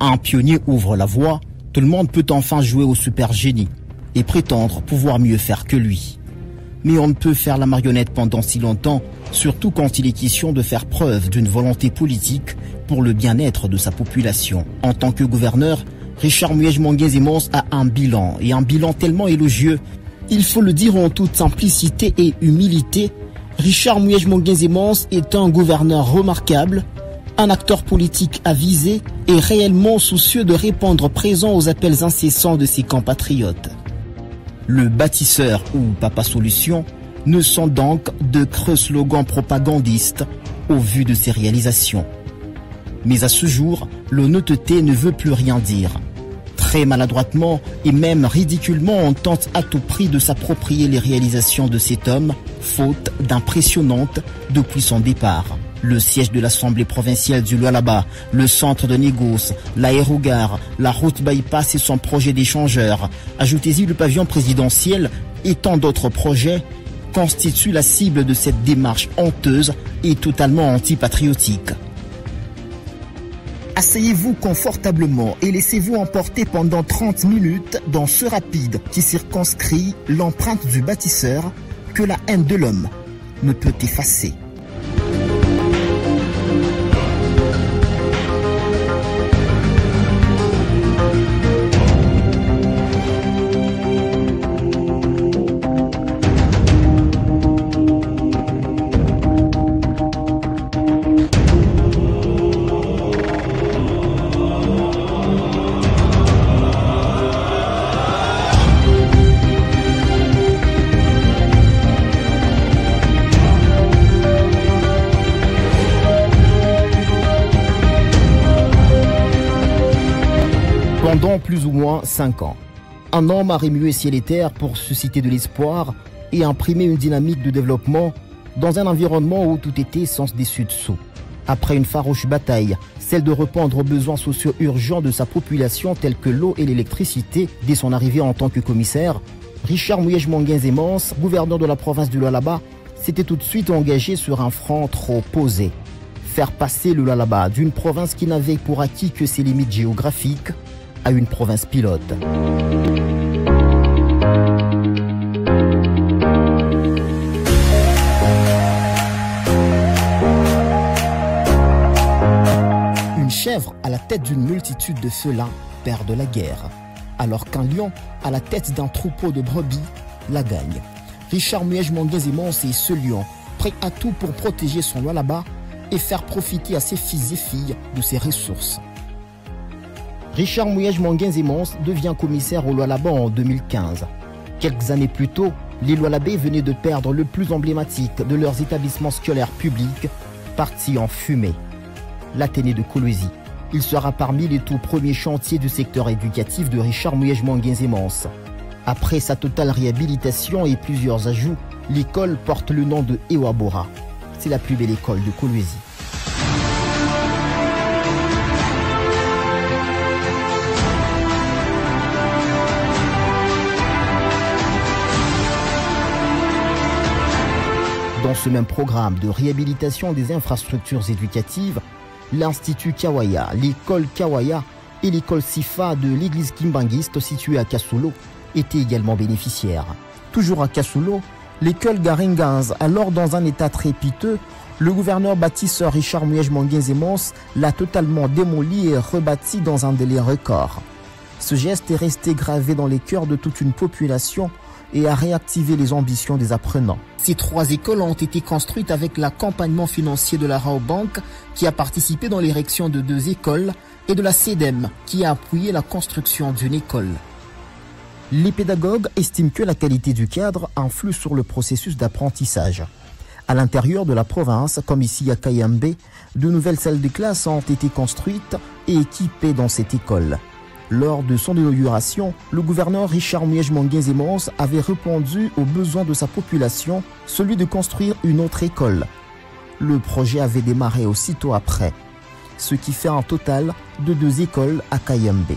Un pionnier ouvre la voie, tout le monde peut enfin jouer au super génie et prétendre pouvoir mieux faire que lui. Mais on ne peut faire la marionnette pendant si longtemps, surtout quand il est question de faire preuve d'une volonté politique pour le bien-être de sa population. En tant que gouverneur, Richard Muyej-Manguez-Emons a un bilan tellement élogieux. Il faut le dire en toute simplicité et humilité, Richard Muyej-Manguez-Emons est un gouverneur remarquable, un acteur politique avisé et réellement soucieux de répondre présent aux appels incessants de ses compatriotes. Le bâtisseur ou Papa Solution ne sont donc de creux slogans propagandistes au vu de ses réalisations. Mais à ce jour, l'honnêteté ne veut plus rien dire. Très maladroitement et même ridiculement, on tente à tout prix de s'approprier les réalisations de cet homme, faute d'impressionnantes depuis son départ. Le siège de l'Assemblée provinciale du Lualaba, le centre de négoce, l'aérogare, la route bypass et son projet d'échangeur, ajoutez-y le pavillon présidentiel et tant d'autres projets, constituent la cible de cette démarche honteuse et totalement antipatriotique. Asseyez-vous confortablement et laissez-vous emporter pendant 30 minutes dans ce rapide qui circonscrit l'empreinte du bâtisseur que la haine de l'homme ne peut effacer. Pendant plus ou moins 5 ans, un homme a remué ciel et terre pour susciter de l'espoir et imprimer une dynamique de développement dans un environnement où tout était sens dessus-dessous. Après une farouche bataille, celle de répondre aux besoins sociaux urgents de sa population tels que l'eau et l'électricité dès son arrivée en tant que commissaire, Richard Muyej-Manguez-Emons, gouverneur de la province du Lualaba, s'était tout de suite engagé sur un front trop posé. Faire passer le Lualaba d'une province qui n'avait pour acquis que ses limites géographiques à une province pilote. Une chèvre à la tête d'une multitude de félins perd de la guerre, alors qu'un lion à la tête d'un troupeau de brebis la gagne. Richard Muyej-Manguez-Emons est ce lion, prêt à tout pour protéger son Lualaba et faire profiter à ses fils et filles de ses ressources. Richard Muyej-Manguez-Emons devient commissaire au Lualaba en 2015. Quelques années plus tôt, les Lualabais venaient de perdre le plus emblématique de leurs établissements scolaires publics, parti en fumée, l'Athénée de Kolwezi. Il sera parmi les tout premiers chantiers du secteur éducatif de Richard Muyej-Manguez-Emons. Après sa totale réhabilitation et plusieurs ajouts, l'école porte le nom de Ewabora. C'est la plus belle école de Kolwezi. Dans ce même programme de réhabilitation des infrastructures éducatives, l'Institut Kawaya, l'école Kawaya et l'école Sifa de l'église Kimbanguiste située à Kassulo étaient également bénéficiaires. Toujours à Kassulo, l'école Garingans, alors dans un état très piteux, le gouverneur bâtisseur Richard Muyej-Manguez-Emons l'a totalement démoli et rebâti dans un délai record. Ce geste est resté gravé dans les cœurs de toute une population et a réactivé les ambitions des apprenants. Ces 3 écoles ont été construites avec l'accompagnement financier de la Rabobank qui a participé dans l'érection de 2 écoles et de la CEDEM qui a appuyé la construction d'une école. Les pédagogues estiment que la qualité du cadre influe sur le processus d'apprentissage. À l'intérieur de la province, comme ici à Kayembe, de nouvelles salles de classe ont été construites et équipées dans cette école. Lors de son inauguration, le gouverneur Richard Muyej-Manguez-Emons avait répondu aux besoins de sa population, celui de construire une autre école. Le projet avait démarré aussitôt après, ce qui fait un total de 2 écoles à Kayembe.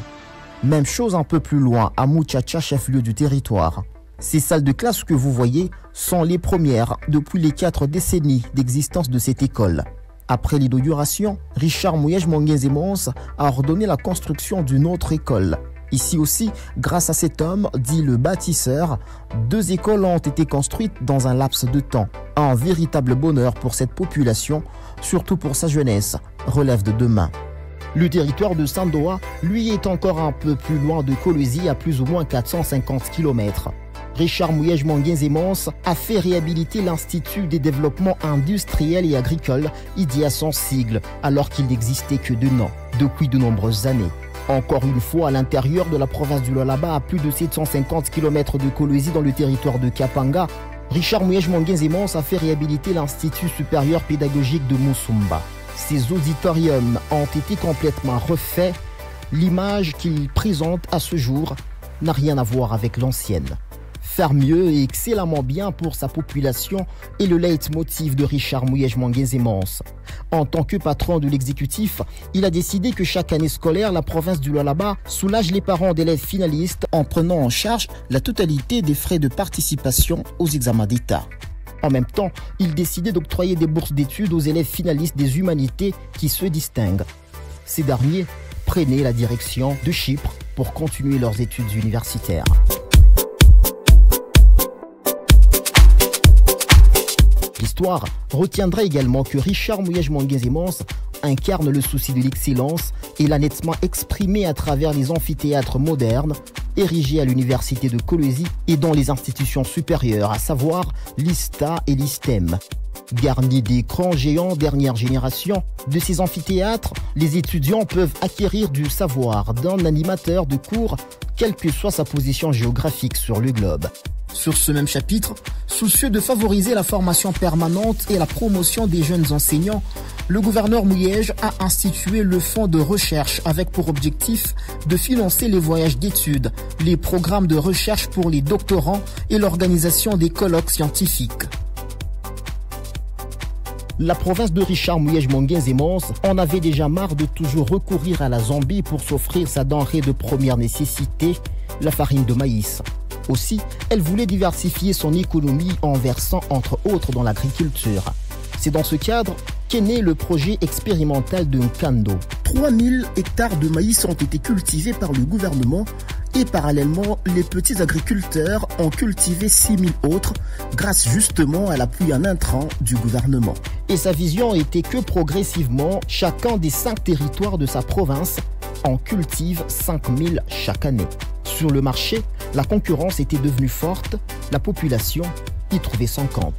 Même chose un peu plus loin, à Muchacha, chef-lieu du territoire. Ces salles de classe que vous voyez sont les premières depuis les 4 décennies d'existence de cette école. Après l'inauguration, Richard Mouyej Monguenzé-Mons a ordonné la construction d'une autre école. Ici aussi, grâce à cet homme, dit le bâtisseur, 2 écoles ont été construites dans un laps de temps. Un véritable bonheur pour cette population, surtout pour sa jeunesse, relève de demain. Le territoire de Sandoa, lui, est encore un peu plus loin de Kolwezi, à plus ou moins 450 km. Richard Mouyej Monguenzé-Mons a fait réhabiliter l'Institut des développements industriels et agricoles, IDIA son sigle, alors qu'il n'existait que 2 noms, depuis de nombreuses années. Encore une fois, à l'intérieur de la province du Lualaba, à plus de 750 km de Kolwezi dans le territoire de Kapanga, Richard Mouyej Monguenzé-Mons a fait réhabiliter l'Institut supérieur pédagogique de Moussumba. Ces auditoriums ont été complètement refaits. L'image qu'il présente à ce jour n'a rien à voir avec l'ancienne. Faire mieux et excellemment bien pour sa population est le leitmotiv de Richard Mouyej Monguenzé-Mons. En tant que patron de l'exécutif, il a décidé que chaque année scolaire, la province du Lualaba soulage les parents d'élèves finalistes en prenant en charge la totalité des frais de participation aux examens d'État. En même temps, il décidait d'octroyer des bourses d'études aux élèves finalistes des humanités qui se distinguent. Ces derniers prenaient la direction de Chypre pour continuer leurs études universitaires. L'histoire retiendra également que Richard Mouyej Monguenzé-Mons incarne le souci de l'excellence et l'a nettement exprimé à travers les amphithéâtres modernes érigés à l'université de Kolwezi et dans les institutions supérieures, à savoir l'ISTA et l'ISTEM. Garnis d'écrans géants dernière génération, de ces amphithéâtres, les étudiants peuvent acquérir du savoir d'un animateur de cours, quelle que soit sa position géographique sur le globe. Sur ce même chapitre, soucieux de favoriser la formation permanente et la promotion des jeunes enseignants, le gouverneur Mouyej a institué le fonds de recherche avec pour objectif de financer les voyages d'études, les programmes de recherche pour les doctorants et l'organisation des colloques scientifiques. La province de Richard Mouyej Monguenzé-Mons en avait déjà marre de toujours recourir à la Zambie pour s'offrir sa denrée de première nécessité, la farine de maïs. Aussi, elle voulait diversifier son économie en versant entre autres dans l'agriculture. C'est dans ce cadre qu'est né le projet expérimental de Nkando. 3000 hectares de maïs ont été cultivés par le gouvernement et parallèlement, les petits agriculteurs ont cultivé 6000 autres grâce justement à l'appui en intrant du gouvernement. Et sa vision était que progressivement, chacun des 5 territoires de sa province en cultive 5000 chaque année. Sur le marché, la concurrence était devenue forte, la population y trouvait son compte.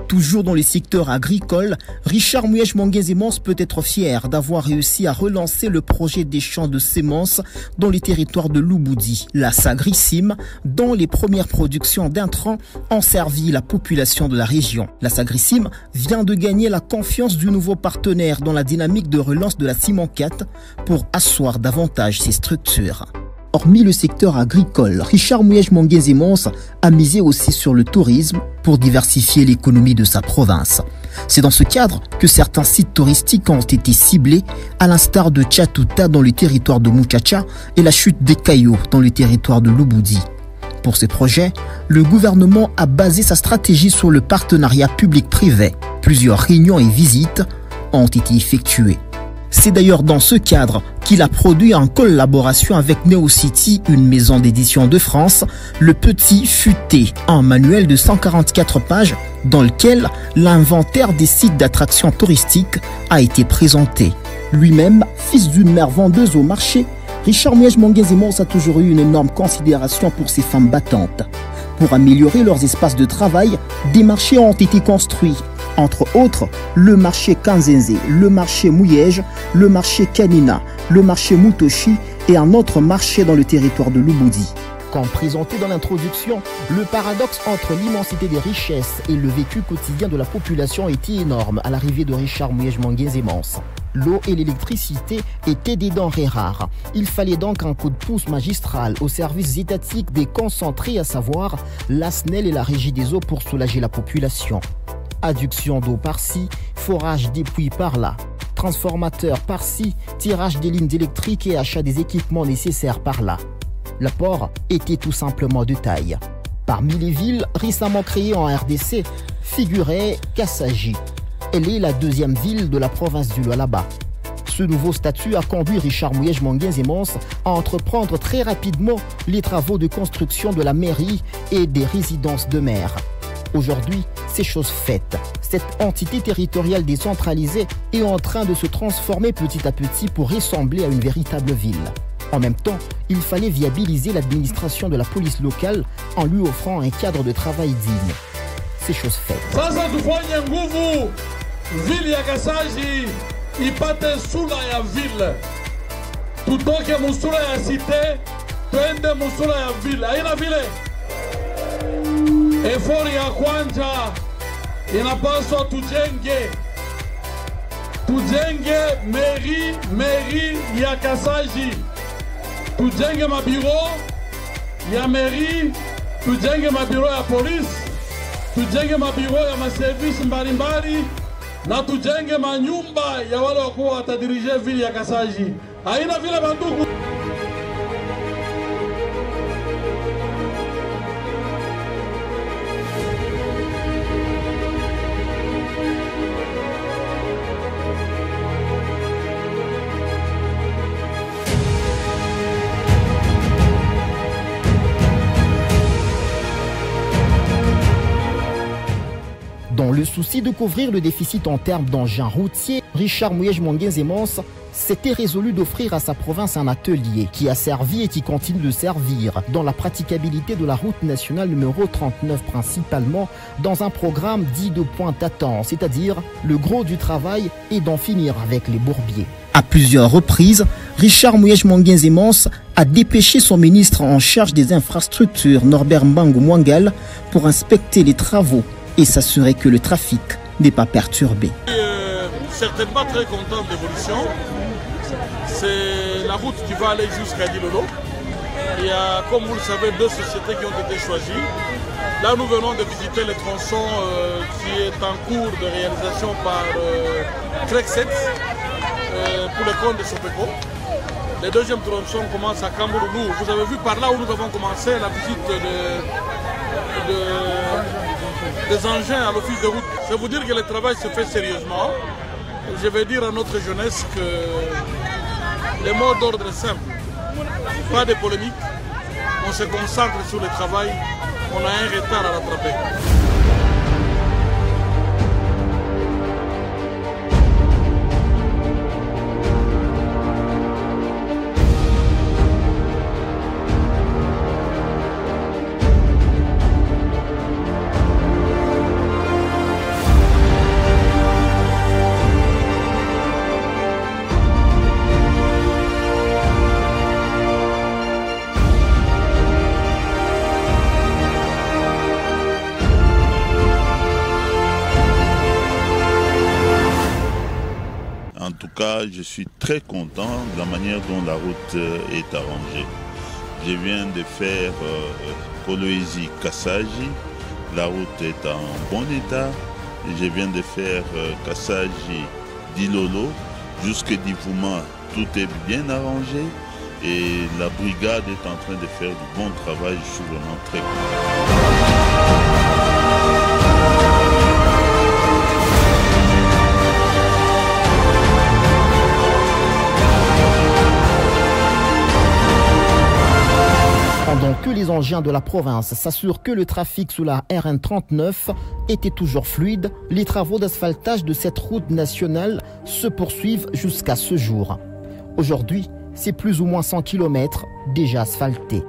Toujours dans les secteurs agricoles, Richard Mouyej Monguenzé-Mons peut être fier d'avoir réussi à relancer le projet des champs de semences dans les territoires de Lubudi, la Sagrissime, dont les premières productions d'intrants ont servi la population de la région. La Sagrissime vient de gagner la confiance du nouveau partenaire dans la dynamique de relance de la Cimencat pour asseoir davantage ses structures. Hormis le secteur agricole, Richard Mouyej Monguenzé-Mons a misé aussi sur le tourisme pour diversifier l'économie de sa province. C'est dans ce cadre que certains sites touristiques ont été ciblés, à l'instar de Tchatouta dans le territoire de Muchacha et la chute des Cailloux dans le territoire de Lubudi. Pour ces projets, le gouvernement a basé sa stratégie sur le partenariat public-privé. Plusieurs réunions et visites ont été effectuées. C'est d'ailleurs dans ce cadre qu'il a produit en collaboration avec NeoCity, une maison d'édition de France, le Petit Futé, un manuel de 144 pages dans lequel l'inventaire des sites d'attractions touristiques a été présenté. Lui-même, fils d'une mère vendeuse au marché, Richard Mouyej Monguenzé-Mons a toujours eu une énorme considération pour ces femmes battantes. Pour améliorer leurs espaces de travail, des marchés ont été construits. Entre autres, le marché Kanzenze, le marché Mouyej, le marché Kanina, le marché Mutoshi et un autre marché dans le territoire de Lubudi. Comme présenté dans l'introduction, le paradoxe entre l'immensité des richesses et le vécu quotidien de la population était énorme à l'arrivée de Richard Mouyej Monguenzé-Mons. L'eau et l'électricité étaient des denrées rares. Il fallait donc un coup de pouce magistral aux services étatiques déconcentrés, à savoir la SNEL et la Régie des eaux pour soulager la population. Adduction d'eau par-ci, forage des puits par-là, transformateur par-ci, tirage des lignes électriques et achat des équipements nécessaires par-là. L'apport était tout simplement de taille. Parmi les villes récemment créées en RDC figurait Kassaji. Elle est la deuxième ville de la province du Lualaba. Ce nouveau statut a conduit Richard Mouyej Manguin-Zemons à entreprendre très rapidement les travaux de construction de la mairie et des résidences de maire. Aujourd'hui, c'est chose faite. Cette entité territoriale décentralisée est en train de se transformer petit à petit pour ressembler à une véritable ville. En même temps, il fallait viabiliser l'administration de la police locale en lui offrant un cadre de travail digne. C'est chose faite. Ipate sura ya ville, tutoke musura ya cité, twende musura ya ville. Haina vile efori ya kwanza inapaswa tujenge meri ya Kassaji, tujenge mabiro ya meri, tujenge mabiro ya polisi, tujenge mabiro ya maservisi mbalimbali na tujenge manyumba ya wale wakuwa watadirije vile ya Kassaji. Haina vile bandugu. Dans le souci de couvrir le déficit en termes d'engins routiers, Richard Mouyej Manguin-Zemons s'était résolu d'offrir à sa province un atelier qui a servi et qui continue de servir dans la praticabilité de la route nationale numéro 39 principalement dans un programme dit de pointe-à-temps, c'est-à-dire le gros du travail est d'en finir avec les bourbiers. À plusieurs reprises, Richard Mouyej Manguin-Zemons a dépêché son ministre en charge des infrastructures, Norbert Mbangu Mwangal, pour inspecter les travaux et s'assurer que le trafic n'est pas perturbé. Certainement très content de l'évolution. C'est la route qui va aller jusqu'à Dilolo. Il y a, comme vous le savez, deux sociétés qui ont été choisies. Là, nous venons de visiter le tronçon qui est en cours de réalisation par Crexet pour le compte de Sopeco. Le deuxième tronçon commence à Kamboulou. Vous avez vu par là où nous avons commencé la visite des engins à l'office de route. C'est vous dire que le travail se fait sérieusement. Je vais dire à notre jeunesse que les mots d'ordre est simple. Pas de polémique. On se concentre sur le travail. On a un retard à rattraper. En tout cas, je suis très content de la manière dont la route est arrangée. Je viens de faire Kolwezi-Kassaji. La route est en bon état. Je viens de faire Kassaji-Dilolo. Jusque Divouma, tout est bien arrangé. Et la brigade est en train de faire du bon travail. Je suis vraiment très content. Pendant que les engins de la province s'assurent que le trafic sous la RN39 était toujours fluide, les travaux d'asphaltage de cette route nationale se poursuivent jusqu'à ce jour. Aujourd'hui, c'est plus ou moins 100 km déjà asphaltés.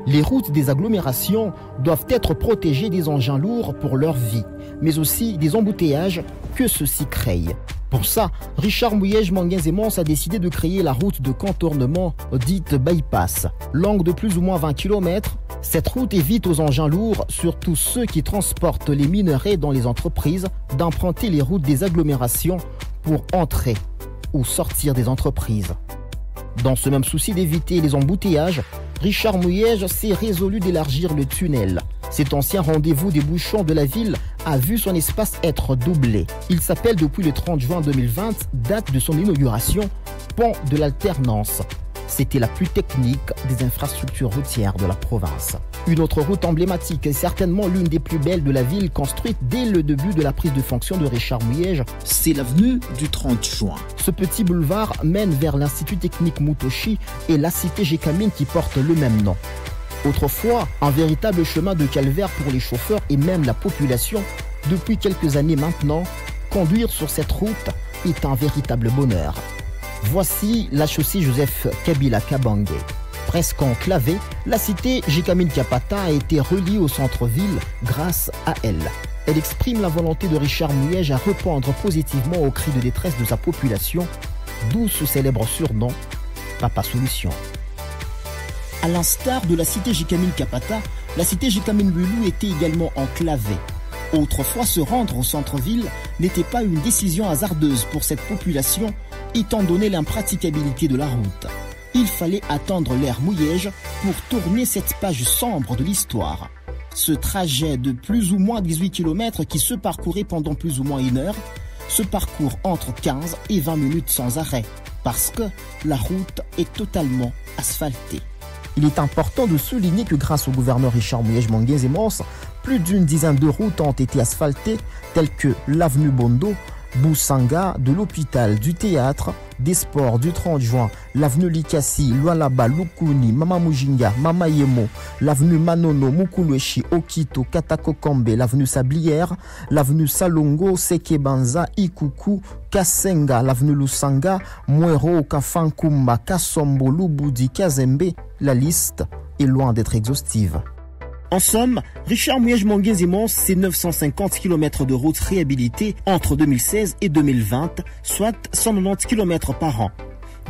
Les routes des agglomérations doivent être protégées des engins lourds pour leur vie, mais aussi des embouteillages que ceux-ci créent. Pour ça, Richard Mouyej Manguin-Zemons a décidé de créer la route de contournement dite bypass. Longue de plus ou moins 20 km, cette route évite aux engins lourds, surtout ceux qui transportent les minerais dans les entreprises, d'emprunter les routes des agglomérations pour entrer ou sortir des entreprises. Dans ce même souci d'éviter les embouteillages, Richard Mouyej s'est résolu d'élargir le tunnel. Cet ancien rendez-vous des bouchons de la ville a vu son espace être doublé. Il s'appelle depuis le 30 juin 2020, date de son inauguration, Pont de l'Alternance. C'était la plus technique des infrastructures routières de la province. Une autre route emblématique et certainement l'une des plus belles de la ville, construite dès le début de la prise de fonction de Richard Mouyej, c'est l'avenue du 30 juin. Ce petit boulevard mène vers l'Institut technique Mutoshi et la cité Gécamine qui porte le même nom. Autrefois, un véritable chemin de calvaire pour les chauffeurs et même la population. Depuis quelques années maintenant, conduire sur cette route est un véritable bonheur. Voici la chaussée Joseph Kabila Kabange. Presque enclavée, la cité Gécamine Kapata a été reliée au centre-ville grâce à elle. Elle exprime la volonté de Richard Mouyej à répondre positivement aux cris de détresse de sa population, d'où ce célèbre surnom Papa Solution. À l'instar de la cité Gécamine Kapata, la cité Gécamine Lulu était également enclavée. Autrefois, se rendre au centre-ville n'était pas une décision hasardeuse pour cette population, étant donné l'impraticabilité de la route. Il fallait attendre l'ère Mouyej pour tourner cette page sombre de l'histoire. Ce trajet de plus ou moins 18 km qui se parcourait pendant plus ou moins 1 heure, se parcourt entre 15 et 20 minutes sans arrêt, parce que la route est totalement asphaltée. Il est important de souligner que grâce au gouverneur Richard Mouyej Manguez-Mons, plus d'une dizaine de routes ont été asphaltées, telles que l'avenue Bondo, Boussanga, de l'hôpital, du théâtre, des sports, du 30 juin, l'avenue Likasi, Lualaba, Lukuni, Mama Mujinga, Mama Yemo, l'avenue Manono, Mukulueshi, Okito, Katakokombe, l'avenue Sablière, l'avenue Salongo, Sekebanza, Ikuku, Kasenga, l'avenue Lusanga, Mwero, Kafankumba, Kasombo, Lubudi, Kazembe. La liste est loin d'être exhaustive. En somme, Richard Mouyej Manguez-Mons, c'est 950 km de routes réhabilitées entre 2016 et 2020, soit 190 km par an.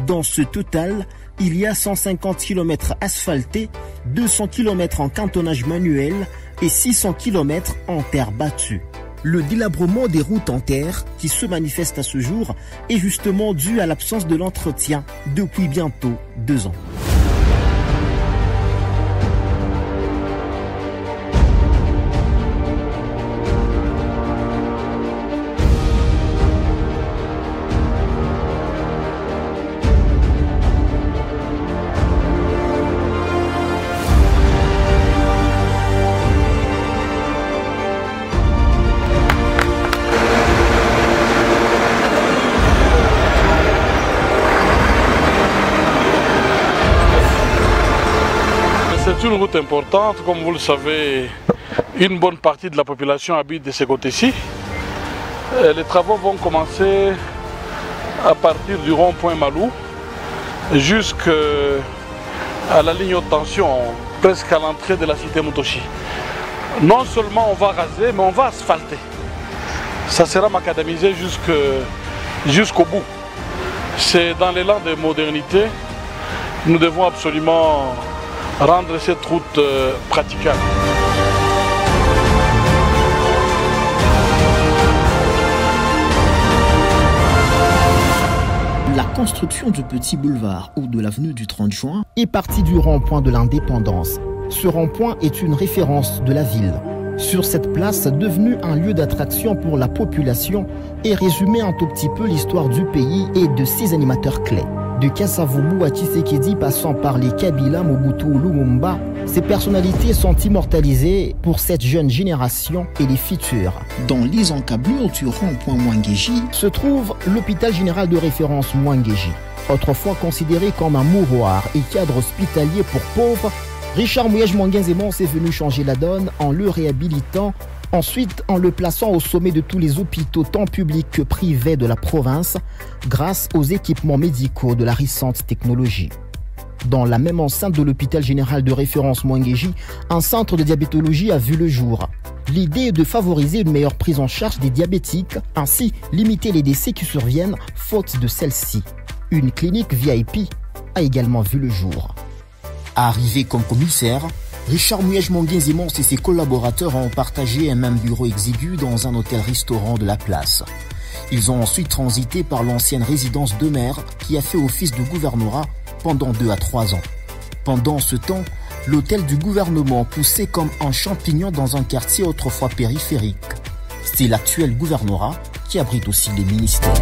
Dans ce total, il y a 150 km asphaltés, 200 km en cantonnage manuel et 600 km en terre battue. Le délabrement des routes en terre qui se manifeste à ce jour est justement dû à l'absence de l'entretien depuis bientôt 2 ans. C'est une route importante, comme vous le savez, une bonne partie de la population habite de ce côté-ci. Les travaux vont commencer à partir du rond-point Malou jusqu'à la ligne haute tension, presque à l'entrée de la cité Mutoshi. Non seulement on va raser, mais on va asphalter. Ça sera macadamisé jusqu'au bout. C'est dans l'élan de modernité, nous devons absolument rendre cette route praticable. La construction du petit boulevard ou de l'avenue du 30 juin est partie du rond-point de l'Indépendance. Ce rond-point est une référence de la ville. Sur cette place, devenue un lieu d'attraction pour la population, est résumée un tout petit peu l'histoire du pays et de ses animateurs clés. De Kasavubu à Tshisekedi passant par les Kabila, Mobutu ou Lumumba, ces personnalités sont immortalisées pour cette jeune génération et les futurs. Dans les encablures du rond-point Mwangeji se trouve l'hôpital général de référence Mwangeji. Autrefois considéré comme un mouroir et cadre hospitalier pour pauvres, Richard Mouyej Manguez-Mons est venu changer la donne en le réhabilitant, ensuite en le plaçant au sommet de tous les hôpitaux tant publics que privés de la province grâce aux équipements médicaux de la récente technologie. Dans la même enceinte de l'hôpital général de référence Mwangeji, un centre de diabétologie a vu le jour. L'idée est de favoriser une meilleure prise en charge des diabétiques, ainsi limiter les décès qui surviennent faute de celle-ci. Une clinique VIP a également vu le jour. Arrivé comme commissaire, Richard Mouyej Manguez-Mons et ses collaborateurs ont partagé un même bureau exigu dans un hôtel-restaurant de la place. Ils ont ensuite transité par l'ancienne résidence de maire qui a fait office de gouvernorat pendant 2 à 3 ans. Pendant ce temps, l'hôtel du gouvernement poussait comme un champignon dans un quartier autrefois périphérique. C'est l'actuel gouvernorat qui abrite aussi les ministères.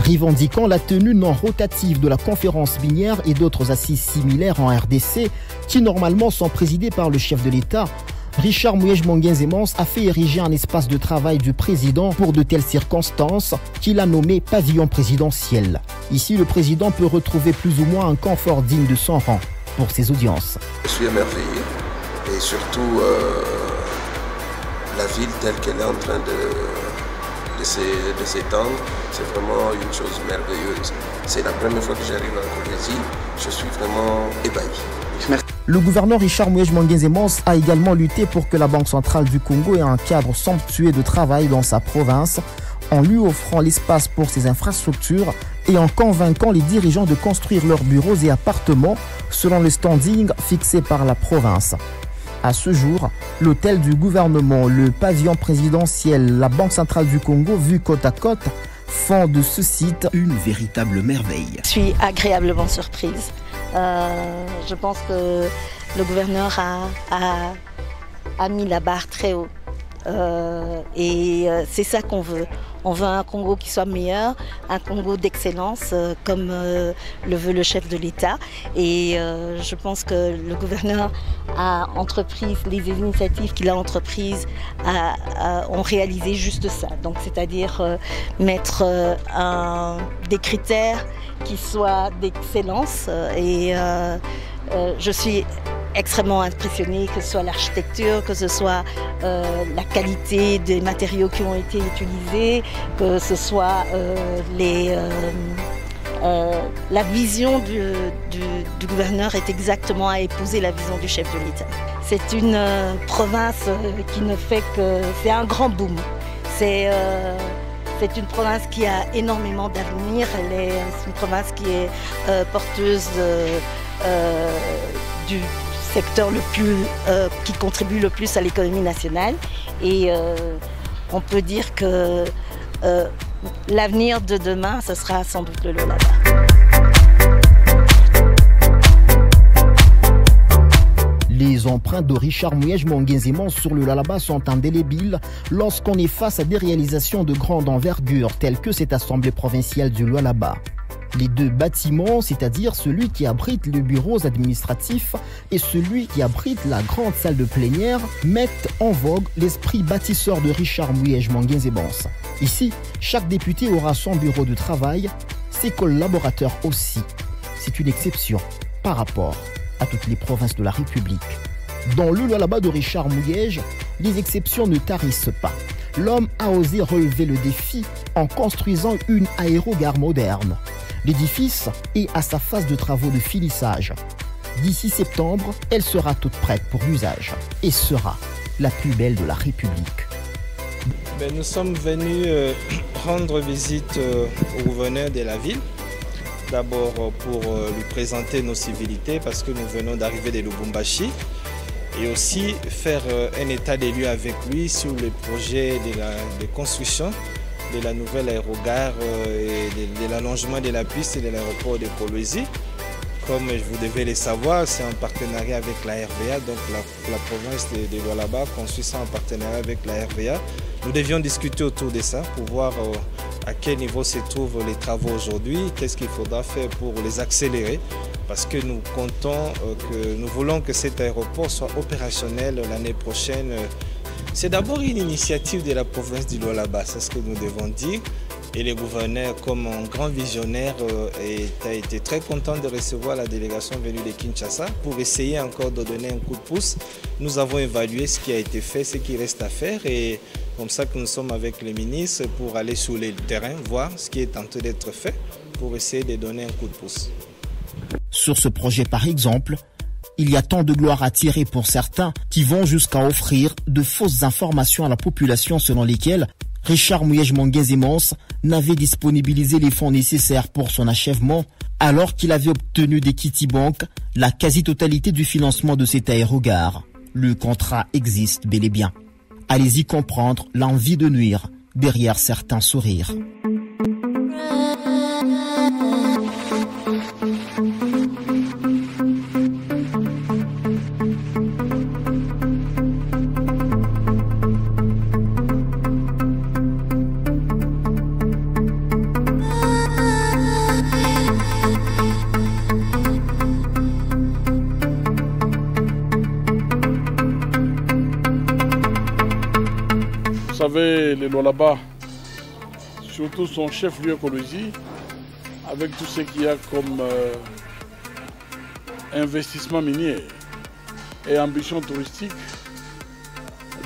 revendiquant la tenue non rotative de la conférence minière et d'autres assises similaires en RDC qui normalement sont présidées par le chef de l'État. Richard Mouyej-Monguenzemans a fait ériger un espace de travail du président pour de telles circonstances qu'il a nommé pavillon présidentiel. Ici, le président peut retrouver plus ou moins un confort digne de son rang pour ses audiences. Je suis émerveillé et surtout la ville telle qu'elle est en train de s'étendre, c'est vraiment une chose merveilleuse. C'est la première fois que j'arrive en Colombie, je suis vraiment ébahi. Merci. Le gouverneur Richard Mouyej-Monguenzemans a également lutté pour que la Banque centrale du Congo ait un cadre somptueux de travail dans sa province, en lui offrant l'espace pour ses infrastructures et en convainquant les dirigeants de construire leurs bureaux et appartements selon le standing fixé par la province. À ce jour, l'hôtel du gouvernement, le pavillon présidentiel, la Banque centrale du Congo, vus côte à côte, font de ce site une véritable merveille. Je suis agréablement surprise. Je pense que le gouverneur a mis la barre très haut. Et c'est ça qu'on veut. On veut un Congo qui soit meilleur, un Congo d'excellence comme le veut le chef de l'État. Et je pense que le gouverneur a entrepris, les initiatives qu'il a entreprises ont réalisé juste ça. Donc c'est-à-dire mettre des critères qui soient d'excellence. Et je suis extrêmement impressionnée, que ce soit l'architecture, que ce soit la qualité des matériaux qui ont été utilisés, que ce soit la vision du gouverneur est exactement à épouser la vision du chef de l'État. C'est une province qui ne fait que... C'est un grand boom. C'est une province qui a énormément d'avenir. C'est une province qui est porteuse du secteur qui contribue le plus à l'économie nationale. Et on peut dire que l'avenir de demain, ce sera sans doute le Lualaba. Les empreintes de Richard Mouyej-Monguenzemans sur le Lualaba sont indélébiles lorsqu'on est face à des réalisations de grande envergure telles que cette assemblée provinciale du Lualaba. Les deux bâtiments, c'est-à-dire celui qui abrite les bureaux administratifs et celui qui abrite la grande salle de plénière, mettent en vogue l'esprit bâtisseur de Richard Mouyej-Monguenzemans. Ici, chaque député aura son bureau de travail, ses collaborateurs aussi. C'est une exception par rapport à toutes les provinces de la République. Dans le Lualaba de Richard Mouyej, les exceptions ne tarissent pas. L'homme a osé relever le défi en construisant une aérogare moderne. L'édifice est à sa phase de travaux de finissage. D'ici septembre, elle sera toute prête pour l'usage et sera la plus belle de la République. Nous sommes venus rendre visite au gouverneur de la ville. D'abord pour lui présenter nos civilités parce que nous venons d'arriver de Lubumbashi. Et aussi faire un état des lieux avec lui sur le projet de construction de la nouvelle aérogare et de l'allongement de la piste de l'aéroport de Kolwezi. Comme vous devez le savoir, c'est en partenariat avec la RVA, donc la province de Lualaba construit ça en partenariat avec la RVA. Nous devions discuter autour de ça pour voir à quel niveau se trouvent les travaux aujourd'hui, qu'est-ce qu'il faudra faire pour les accélérer. Parce que nous comptons, nous voulons que cet aéroport soit opérationnel l'année prochaine. C'est d'abord une initiative de la province du Lualaba, c'est ce que nous devons dire. Et le gouverneur, comme un grand visionnaire, a été très content de recevoir la délégation venue de Kinshasa pour essayer encore de donner un coup de pouce. Nous avons évalué ce qui a été fait, ce qui reste à faire et comme ça que nous sommes avec les ministres pour aller sur le terrain, voir ce qui est en train d'être fait pour essayer de donner un coup de pouce. Sur ce projet par exemple, il y a tant de gloire à tirer pour certains qui vont jusqu'à offrir de fausses informations à la population selon lesquelles Richard Mouyej-Monguenzemans n'avait disponibilisé les fonds nécessaires pour son achèvement alors qu'il avait obtenu d'Equity Bank la quasi-totalité du financement de cette aérogare. Le contrat existe bel et bien. Allez-y comprendre l'envie de nuire derrière certains sourires. savez, le Lualaba, surtout son chef-lieu Kolosi, avec tout ce qu'il y a comme investissement minier et ambition touristique,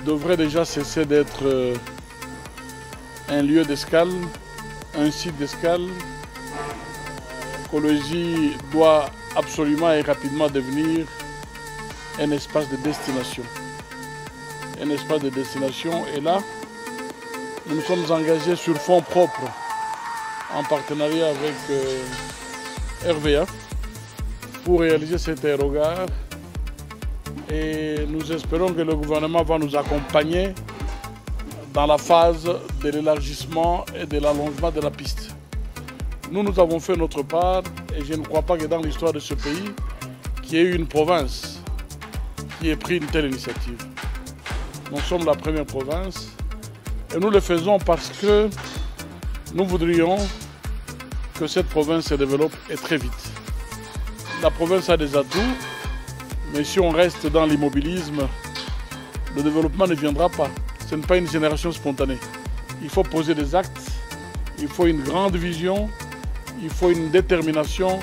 devrait déjà cesser d'être un lieu d'escale, un site d'escale. Kolosi doit absolument et rapidement devenir un espace de destination. Un espace de destination, et là, nous nous sommes engagés sur fonds propres en partenariat avec RVA pour réaliser cet aérogare, et nous espérons que le gouvernement va nous accompagner dans la phase de l'élargissement et de l'allongement de la piste. Nous avons fait notre part, et je ne crois pas que dans l'histoire de ce pays, qu'il y ait eu une province qui ait pris une telle initiative. Nous sommes la première province, et nous le faisons parce que nous voudrions que cette province se développe et très vite. La province a des atouts, mais si on reste dans l'immobilisme, le développement ne viendra pas. Ce n'est pas une génération spontanée. Il faut poser des actes, il faut une grande vision, il faut une détermination,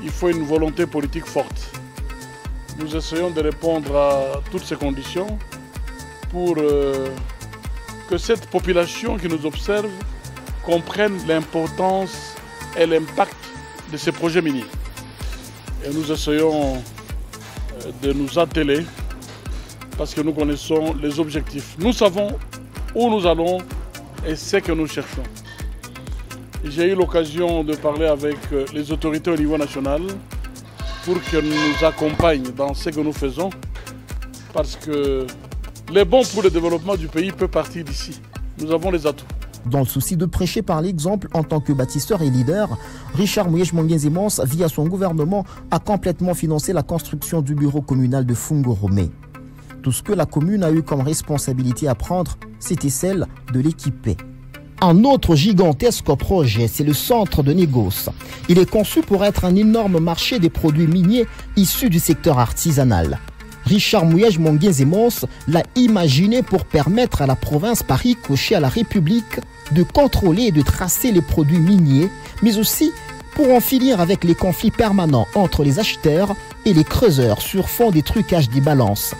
il faut une volonté politique forte. Nous essayons de répondre à toutes ces conditions pour que cette population qui nous observe comprenne l'importance et l'impact de ces projets miniers. Et nous essayons de nous atteler parce que nous connaissons les objectifs. Nous savons où nous allons et ce que nous cherchons. J'ai eu l'occasion de parler avec les autorités au niveau national pour qu'elles nous accompagnent dans ce que nous faisons, parce que les bons pour le développement du pays peuvent partir d'ici. Nous avons les atouts. Dans le souci de prêcher par l'exemple en tant que bâtisseur et leader, Richard Mouyej Mongenze-Mons, via son gouvernement, a complètement financé la construction du bureau communal de Fungoromé. Tout ce que la commune a eu comme responsabilité à prendre, c'était celle de l'équiper. Un autre gigantesque projet, c'est le centre de négoce. Il est conçu pour être un énorme marché des produits miniers issus du secteur artisanal. Richard Mouyej Mongenze-Mons l'a imaginé pour permettre à la province par ricochet à la République de contrôler et de tracer les produits miniers, mais aussi pour en finir avec les conflits permanents entre les acheteurs et les creuseurs sur fond des trucages des balances.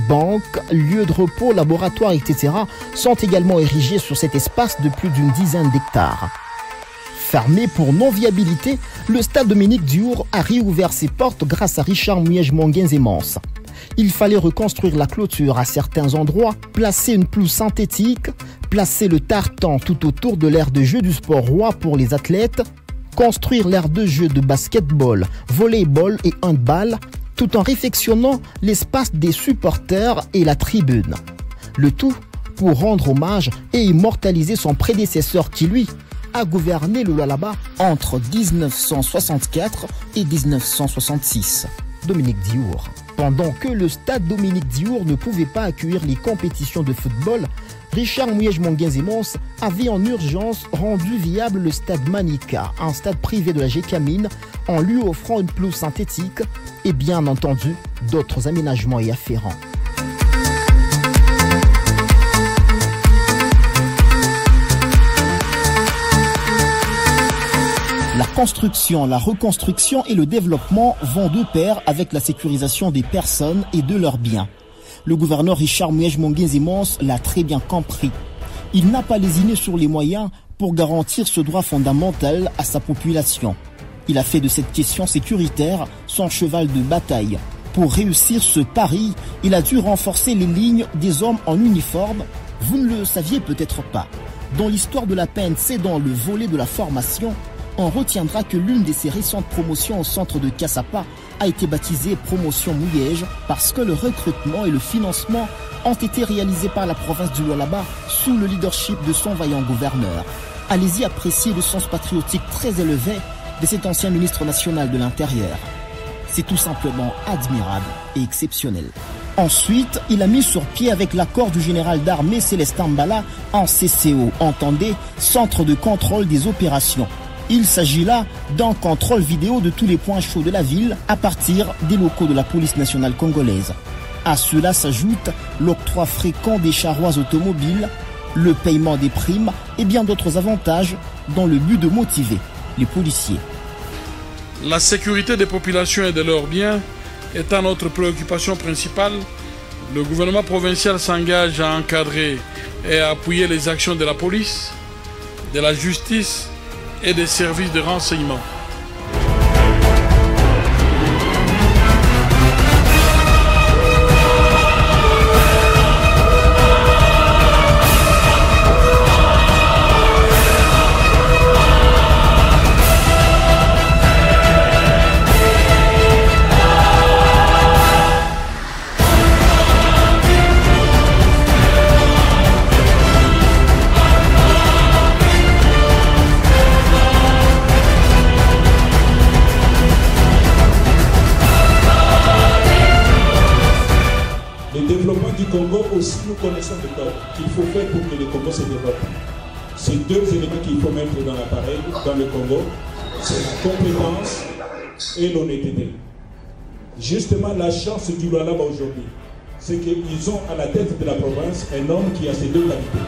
Banques, lieux de repos, laboratoires, etc. sont également érigés sur cet espace de plus d'une dizaine d'hectares. Fermé pour non-viabilité, le stade Dominique Diour a réouvert ses portes grâce à Richard Mouyej Mongenze-Mons. Il fallait reconstruire la clôture à certains endroits, placer une pelouse synthétique, placer le tartan tout autour de l'aire de jeu du sport roi pour les athlètes, construire l'aire de jeu de basketball, volleyball et handball, tout en réfectionnant l'espace des supporters et la tribune. Le tout pour rendre hommage et immortaliser son prédécesseur qui, lui, a gouverné le Lualaba entre 1964 et 1966. Dominique Diour. Pendant que le stade Dominique Diour ne pouvait pas accueillir les compétitions de football, Richard Mouyej Mongenze-Mons avait en urgence rendu viable le stade Manika, un stade privé de la Gécamine, en lui offrant une pelouse synthétique et bien entendu d'autres aménagements y afférents. La construction, la reconstruction et le développement vont de pair avec la sécurisation des personnes et de leurs biens. Le gouverneur Richard Mouyej Mongenze-Mons l'a très bien compris. Il n'a pas lésiné sur les moyens pour garantir ce droit fondamental à sa population. Il a fait de cette question sécuritaire son cheval de bataille. Pour réussir ce pari, il a dû renforcer les lignes des hommes en uniforme. Vous ne le saviez peut-être pas. Dans l'histoire de la PNC, dans le volet de la formation, on retiendra que l'une de ses récentes promotions au centre de Kassapa a été baptisée Promotion Mouyej parce que le recrutement et le financement ont été réalisés par la province du Lualaba sous le leadership de son vaillant gouverneur. Allez-y apprécier le sens patriotique très élevé de cet ancien ministre national de l'Intérieur. C'est tout simplement admirable et exceptionnel. Ensuite, il a mis sur pied avec l'accord du général d'armée Célestin Mbala en CCO, entendez, Centre de contrôle des opérations. Il s'agit là d'un contrôle vidéo de tous les points chauds de la ville à partir des locaux de la police nationale congolaise. À cela s'ajoute l'octroi fréquent des charrois automobiles, le paiement des primes et bien d'autres avantages dans le but de motiver les policiers. La sécurité des populations et de leurs biens étant notre préoccupation principale, le gouvernement provincial s'engage à encadrer et à appuyer les actions de la police, de la justice et des services de renseignement. Congo aussi, nous connaissons le code qu'il faut faire pour que le Congo se développe. Ces deux éléments qu'il faut mettre dans l'appareil, dans le Congo, c'est la compétence et l'honnêteté. Justement, la chance du Lualaba aujourd'hui, c'est qu'ils ont à la tête de la province un homme qui a ces deux qualités.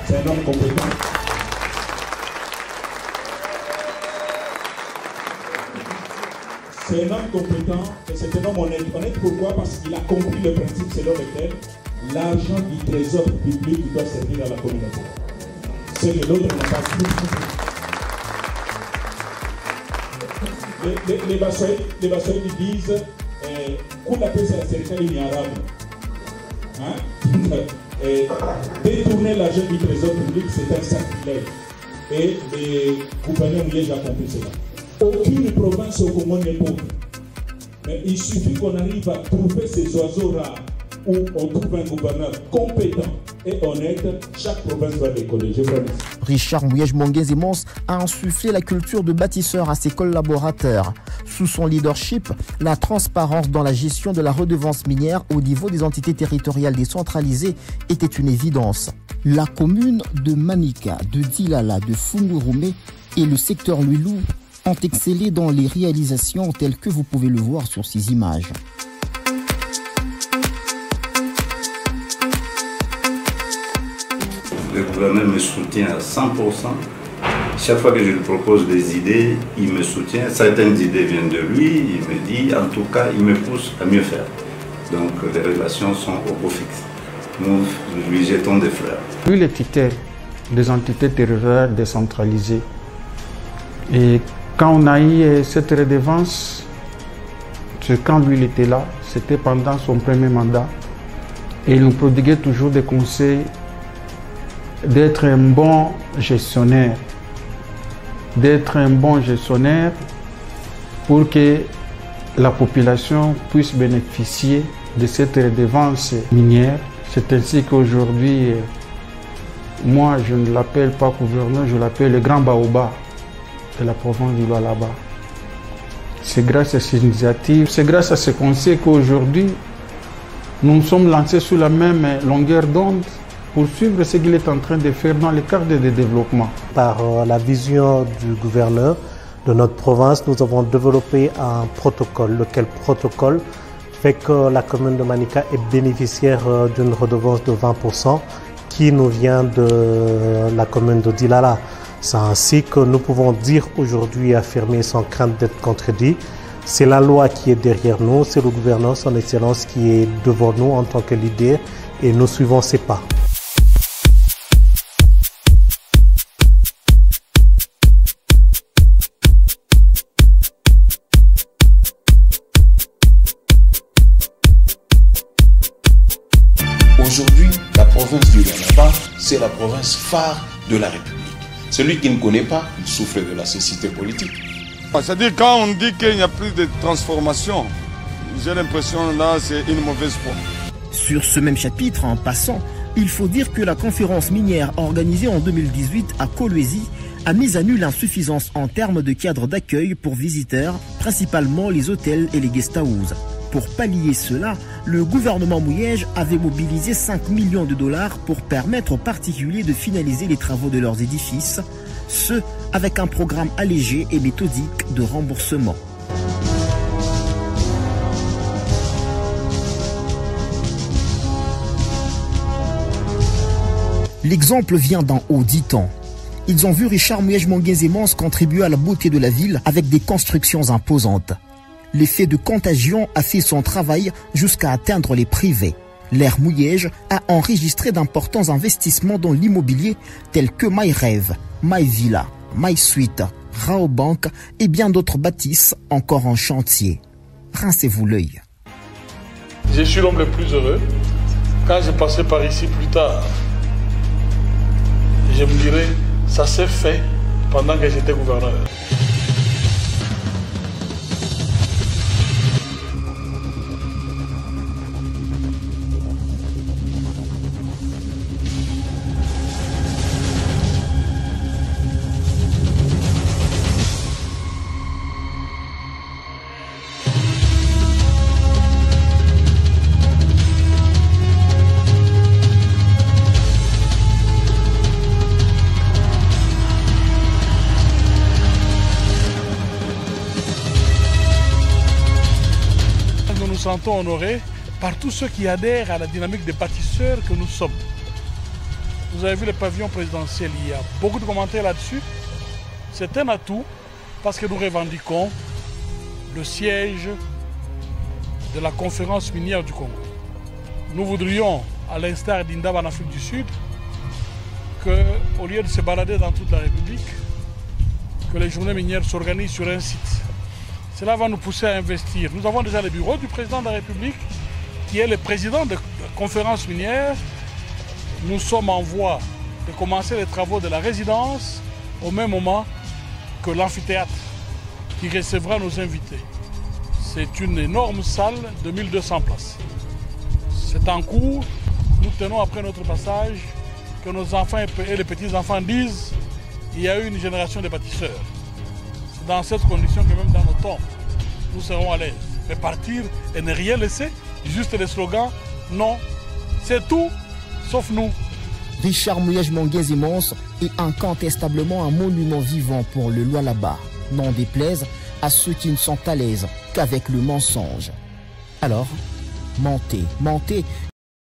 C'est un homme compétent. C'est un homme compétent et c'est un homme honnête. Honnête pourquoi? Parce qu'il a compris le principe selon lequel l'argent du trésor public doit servir à la communauté. Ce que l'autre n'a pas compris. Les Bassoïdes disent qu'on appelle ça la serikali arabe. Détourner l'argent du trésor public, c'est un sacrilège. Et les gouverneurs lièges ont compris cela. Aucune province au Congo n'est pauvre. Mais il suffit qu'on arrive à trouver ces oiseaux rares où on trouve un gouverneur compétent et honnête, chaque province va décoller. Je vous remercie. Richard Mouyej-Monguez-Mons a insufflé la culture de bâtisseur à ses collaborateurs. Sous son leadership, la transparence dans la gestion de la redevance minière au niveau des entités territoriales décentralisées était une évidence. La commune de Manika, de Dilala, de Fungurume et le secteur Lulou ont excellé dans les réalisations telles que vous pouvez le voir sur ces images. Le gouverneur me soutient à 100%. Chaque fois que je lui propose des idées, il me soutient. Certaines idées viennent de lui, il me dit, en tout cas, il me pousse à mieux faire. Donc les relations sont au beau fixe. Nous lui jetons des fleurs. Lui, il était des entités territoriales décentralisées. Et quand on a eu cette redevance, quand lui il était là, c'était pendant son premier mandat. Et il nous prodiguait toujours des conseils d'être un bon gestionnaire. D'être un bon gestionnaire pour que la population puisse bénéficier de cette redevance minière. C'est ainsi qu'aujourd'hui, moi je ne l'appelle pas gouverneur, je l'appelle le grand baobab de la province du Lualaba. C'est grâce à ces initiatives, c'est grâce à ces conseils qu'aujourd'hui nous nous sommes lancés sur la même longueur d'onde pour suivre ce qu'il est en train de faire dans le cadre de développement. Par la vision du gouverneur de notre province, nous avons développé un protocole, lequel protocole fait que la commune de Manika est bénéficiaire d'une redevance de 20% qui nous vient de la commune de Dilala. C'est ainsi que nous pouvons dire aujourd'hui et affirmer sans crainte d'être contredit. C'est la loi qui est derrière nous, c'est le gouverneur, son excellence qui est devant nous en tant que leader et nous suivons ses pas. Aujourd'hui, la province du Lualaba, c'est la province phare de la République. Celui qui ne connaît pas, il souffre de la cécité politique. C'est-à-dire quand on dit qu'il n'y a plus de transformation, j'ai l'impression là c'est une mauvaise foi. Sur ce même chapitre, en passant, il faut dire que la conférence minière organisée en 2018 à Kolwezi a mis à nu l'insuffisance en termes de cadre d'accueil pour visiteurs, principalement les hôtels et les guest houses. Pour pallier cela, le gouvernement Mouyej avait mobilisé 5 millions de dollars pour permettre aux particuliers de finaliser les travaux de leurs édifices, ce avec un programme allégé et méthodique de remboursement. L'exemple vient d'en haut, dit-on. Ils ont vu Richard Mouyej-Monguez-Emons contribuer à la beauté de la ville avec des constructions imposantes. L'effet de contagion a fait son travail jusqu'à atteindre les privés. L'ère Mouyej a enregistré d'importants investissements dans l'immobilier tels que MyRêve, MyVilla, MySuite, Raobank et bien d'autres bâtisses encore en chantier. Rincez-vous l'œil. Je suis l'homme le plus heureux. Quand je passais par ici plus tard, je me dirais, ça s'est fait pendant que j'étais gouverneur. Nous nous sentons honorés par tous ceux qui adhèrent à la dynamique des bâtisseurs que nous sommes. Vous avez vu le pavillon présidentiel, il y a beaucoup de commentaires là-dessus. C'est un atout parce que nous revendiquons le siège de la conférence minière du Congo. Nous voudrions, à l'instar d'Indaba en Afrique du Sud, qu'au lieu de se balader dans toute la République, que les journées minières s'organisent sur un site. Cela va nous pousser à investir. Nous avons déjà le bureau du président de la République, qui est le président de la conférence minière. Nous sommes en voie de commencer les travaux de la résidence au même moment que l'amphithéâtre qui recevra nos invités. C'est une énorme salle de 1200 places. C'est en cours. Nous tenons après notre passage que nos enfants et les petits-enfants disent qu'il y a eu une génération de bâtisseurs. C'est dans cette condition que même dans nos tombes, nous serons à l'aise. Mais partir et ne rien laisser, juste les slogans, non, c'est tout, sauf nous. Richard Mouyej-Monguez-Emons est incontestablement un monument vivant pour le Lualaba, n'en déplaise à ceux qui ne sont à l'aise qu'avavec le mensonge. Alors, mentez, mentez